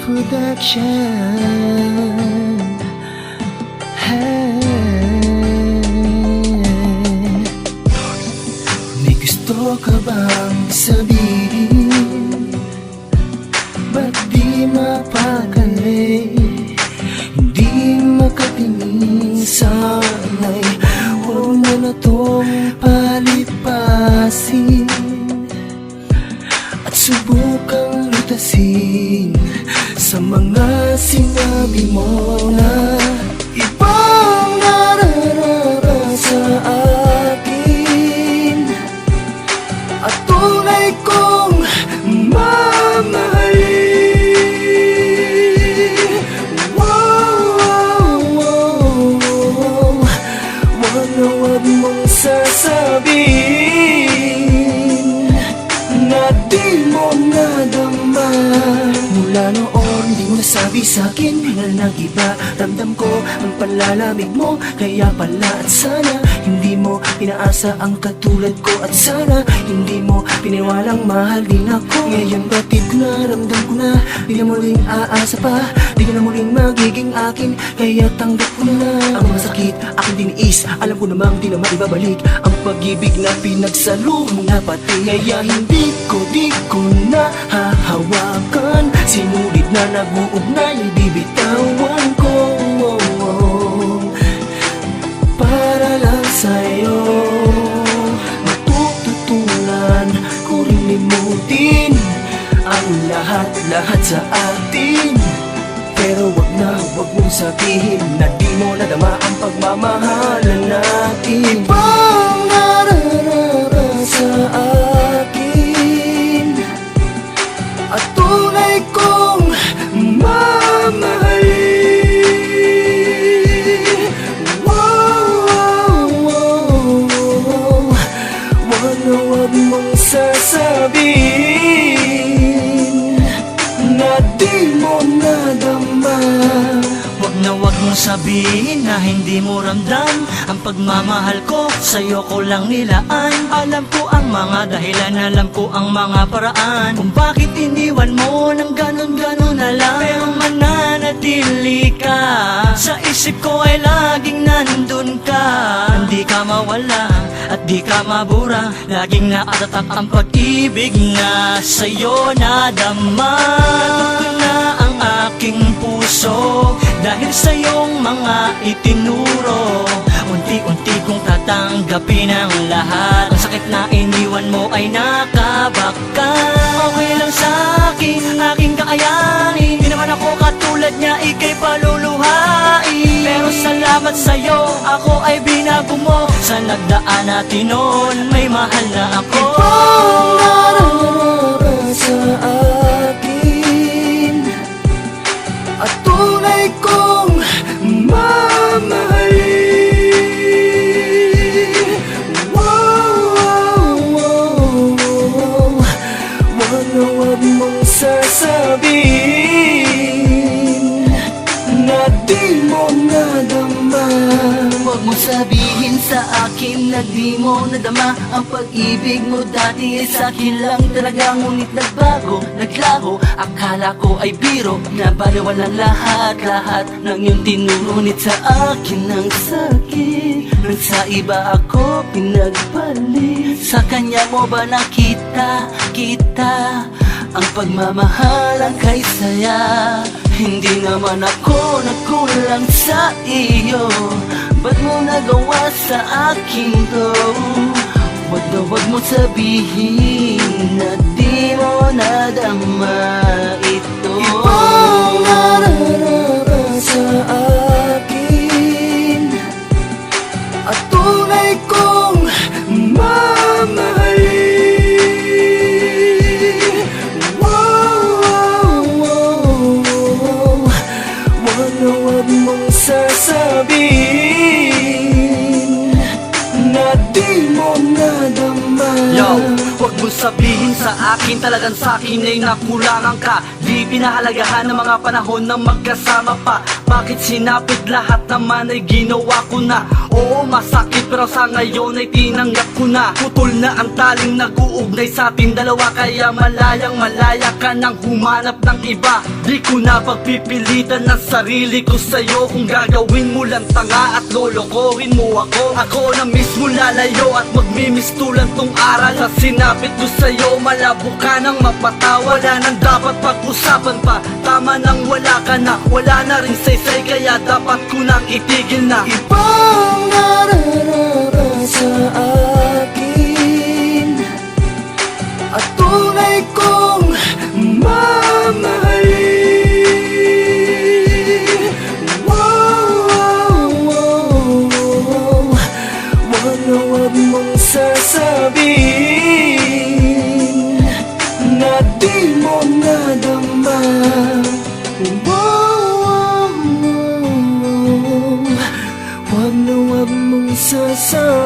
Production. Hey. May gusto ka bang sabihin? Ba't di mapakali? Hindi makatingin sana'y huwag mo na tong palipasin at subukang lutasin sa mga sinabi mo na ibang nararara sa akin at tunay kong mamahalin. Wow, wow, wow. Wag na wag mong sasabihin na di mo nadama. Mula noon, di mo nasabi sa'kin na nag-iba. Ramdam ko ang panlalamig mo, kaya pala at sana hindi mo pinaasa ang katulad ko. At sana hindi mo piniwalang mahal din ako. Ngayon batid ko na, ramdam ko na, di na muling aasa pa, di ka na muling magiging akin. Kaya tanggap ko na ang masakit, aking diniis. Alam ko namang di na maibabalik ang pag-ibig na pinagsaluhan mo na pati. Kaya hindi ko na hahawakan, sinulid na nag-uugnay ay bibitawan ko. Para lang sa'yo matututunan ko rin limutin ang lahat-lahat sa atin. Pero wag mong sabihin na di mo nadama ang pagmamahalan natin. Ibang nararara sa akin at tunay kong mamahalin. Wow, wow, wow. Wag na wag mong sasabihin na di mo nadama. Wag na wag mong sabihin na hindi mo ramdam ang pagmamahal ko, sa'yo ko lang nilaan. Alam ko ang mga dahilan, alam ko ang mga paraan kung bakit iniwan mo ng ganon-ganon na lang. Pero mananatili ka sa isip ko, ay laging nandun ka. Hindi ka mawala at di ka mabura, laging naatatak ang pag-ibig na sa'yo nadama. Natok na ang aking puso dahil sa iyong mga itinuro. Unti-unti kong tatanggapin ang lahat. Ang sakit na iniwan mo ay nakabaka. Okay lang sa'kin, aking kakayanin. Di naman ako katulad niya, ika'y paluluhain. Pero salamat sa'yo, ako ay binago mo. Sa nagdaan natin noon, may mahal na ako. Ibang nararara sa akin at tunay kong mamahalin. Wow, wow, wow. Wag na wag mong sasabihin na di mo nadama. Huwag mo sabihin sa akin na di mo nadama ang pag-ibig mo dati ay sa'kin lang talaga. Ngunit nagbago, naglaho, akala ko ay biro. Nabaliwalan lahat ng iyong tinuro. Ngunit sa akin ang sakit, nang sa iba ako pinagpalit. Sa kanya mo ba nakita ang pagmamahalan kay saya? Hindi naman ako nagkulang sa iyo, ba't mo nagawa sa akin to? Wag na wag mo sabihin na di mo nadama ito. Ibang nararara sa akin at tunay kong mamahalin. Wow, wow, wow. Wag na wag mong sasabihin na di mo nadama. Yo, wag mo sabihin sa akin, talagang sa akin ay nakulangan ka. Di pinahalagahan ng mga panahon na magkasama pa. Bakit sinapit lahat naman ay ginawa ko na? Oo, masakit pero sa ngayon ay tinanggap ko na. Putol na ang taling nag-uugnay sa ating dalawa, kaya malayang malaya ka nang humanap ng iba. Di ko na pagpipilitan ng sarili ko sa'yo. Kung gagawin mo lang tanga at lolokohin mo ako, ako na mismo lalayo at magmimistulan tong aral. Sa sinapit ko sa'yo, malabo ka nang mapatawa. Wala nang dapat pag-usapan pa, tama nang wala ka na. Wala na rin saysay, kaya dapat ko nang itigil na. Ibang nararara sa akin at tunay kong mamahalin. Wag na wag mong sasabihin na di mo nadama. Wag na wag mong sasabihin